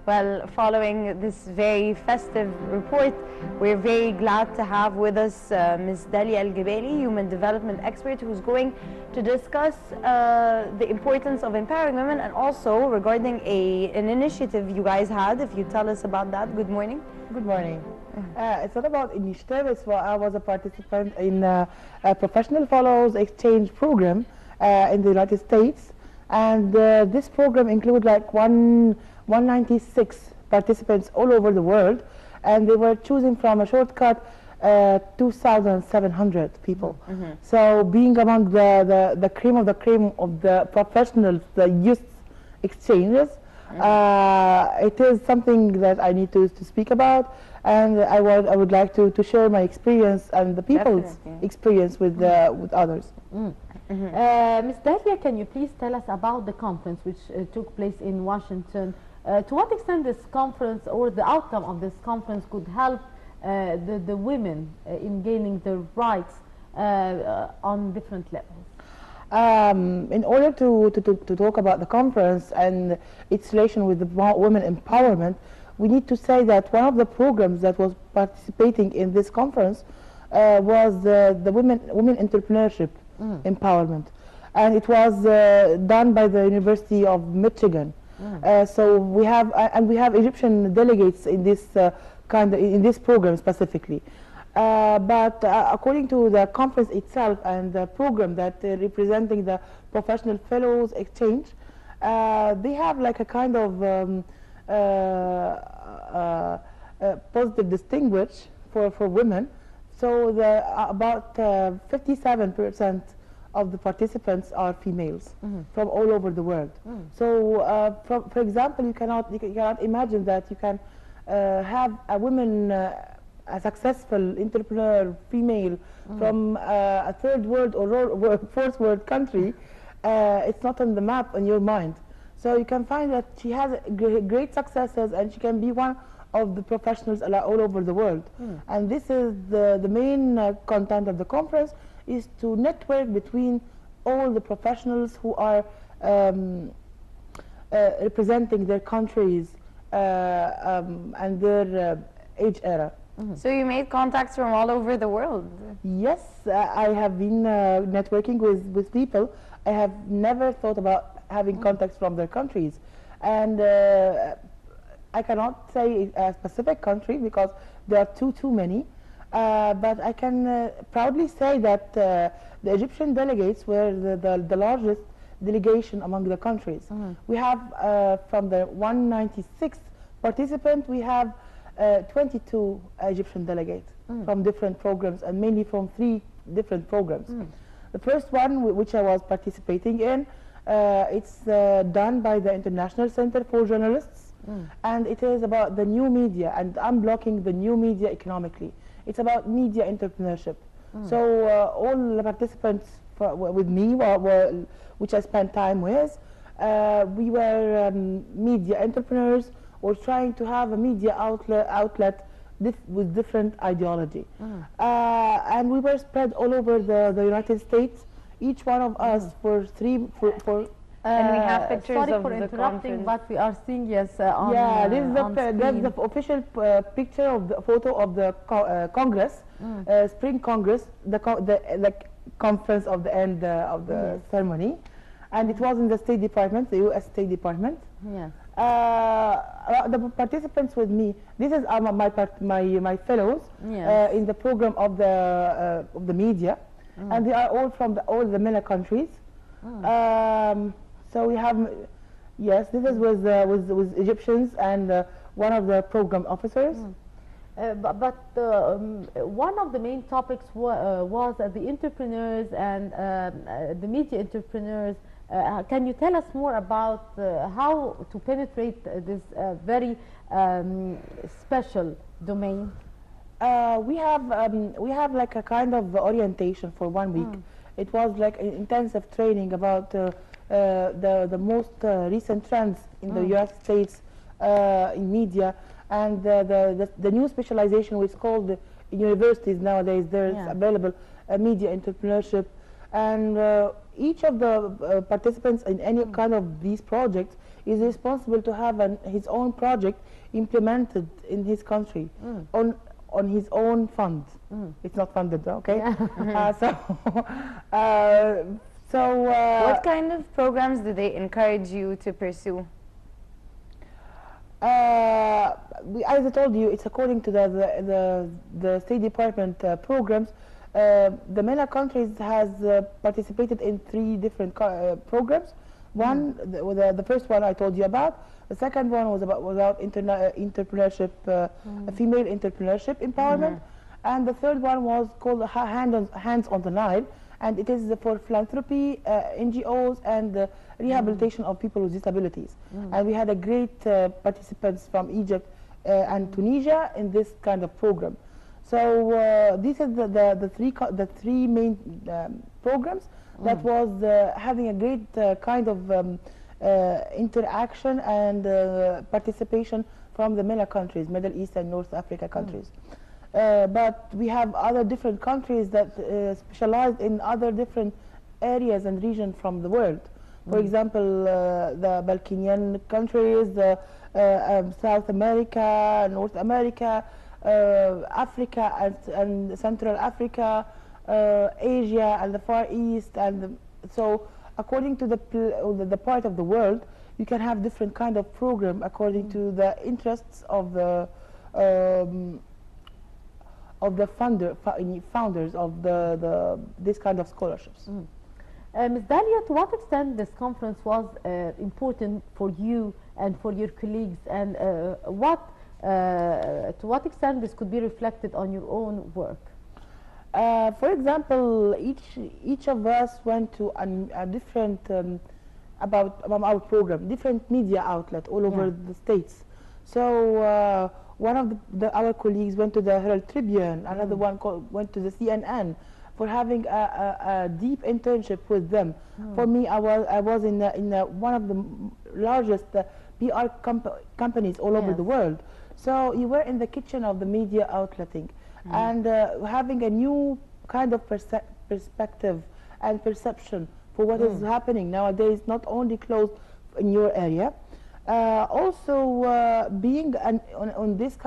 Well, following this very festive report, we're very glad to have with us Ms. Dalia El Gebaly, human development expert, who's going to discuss the importance of empowering women and also regarding an initiative you guys had. If you tell us about that. Good morning. Good morning. It's not about initiative. I was a participant in a professional fellows exchange program in the United States, and this program includes like 196 participants all over the world, and they were choosing from a shortcut 2,700 people. So being among the cream of the professionals, the youth exchanges, it is something that I need to speak about, and I would like to share my experience and the people's experience with others. Ms. Dalia, can you please tell us about the conference which took place in Washington? To what extent this conference or the outcome of this conference could help the women in gaining their rights on different levels? In order to talk about the conference and its relation with the women empowerment, we need to say that one of the programs that was participating in this conference was the women entrepreneurship empowerment, and it was done by the University of Michigan. So we have Egyptian delegates in this in this program specifically. But according to the conference itself and the program that representing the professional fellows exchange, they have like a kind of positive distinguish for women. So about 57% of the participants are females from all over the world. So for example, you cannot imagine that you can have a woman, a successful entrepreneur female from a third world or fourth world country. It's not on the map in your mind. So you can find that she has great successes and she can be one of the professionals all over the world. And this is the main content of the conference, is to network between all the professionals who are representing their countries and their age era. So you made contacts from all over the world? Yes, I have been networking with people. I have never thought about having contacts from their countries. And I cannot say a specific country because there are too many. But I can proudly say that the Egyptian delegates were the largest delegation among the countries. We have from the 196 participants, we have 22 Egyptian delegates from different programs, and mainly from 3 different programs. The first one, which I was participating in, it's done by the International Center for Journalists, and it is about the new media and unblocking the new media economically. It's about media entrepreneurship. So all the participants with me, which I spent time with, we were media entrepreneurs or trying to have a media outlet with different ideology. And we were spread all over the United States, each one of us for and we have pictures sorry of for the interrupting, conference. but we are seeing, yes, on that's the official picture of the photo of the Congress, Spring Congress, the conference of the end of the ceremony, and it was in the State Department, the U.S. State Department. Yes. The participants with me, this is my fellows in the program of the media, and they are all from all the MENA countries. So we have, yes, this is with Egyptians and one of the program officers. But one of the main topics was the entrepreneurs and the media entrepreneurs. Can you tell us more about how to penetrate this very special domain? We have like a kind of orientation for 1 week. It was like an intensive training about the most recent trends in the United States in media, and the new specialization, which is called in universities nowadays. There's available media entrepreneurship, and each of the participants in any kind of these projects is responsible to have his own project implemented in his country on his own fund. It's not funded, okay? What kind of programs do they encourage you to pursue? As I told you, it's according to the State Department programs. The MENA countries has participated in 3 different programs. One, the first one I told you about. The second one was about entrepreneurship, female entrepreneurship empowerment, and the third one was called Hands on the Nile, and it is for philanthropy, NGOs, and rehabilitation of people with disabilities. And we had a great participants from Egypt and Tunisia in this kind of program. So these are the three main programs that was having a great kind of interaction and participation from the MENA countries, Middle East and North Africa countries. But we have other different countries that specialize in other different areas and regions from the world. For example, the Balkanian countries, South America, North America, Africa and Central Africa, Asia and the Far East, and so according to the part of the world, you can have different kind of program according to the interests of the founders of this kind of scholarships. Ms. Dalia, to what extent this conference was important for you and for your colleagues, and to what extent this could be reflected on your own work? For example, each of us went to a different about our program, different media outlet all over the states. So one of our colleagues went to the Herald Tribune, another one went to the CNN for having a deep internship with them. For me, I was in one of the largest PR companies all over the world. So you were in the kitchen of the media outletting, and having a new kind of perspective and perception for what is happening nowadays, not only close in your area, also being on this kind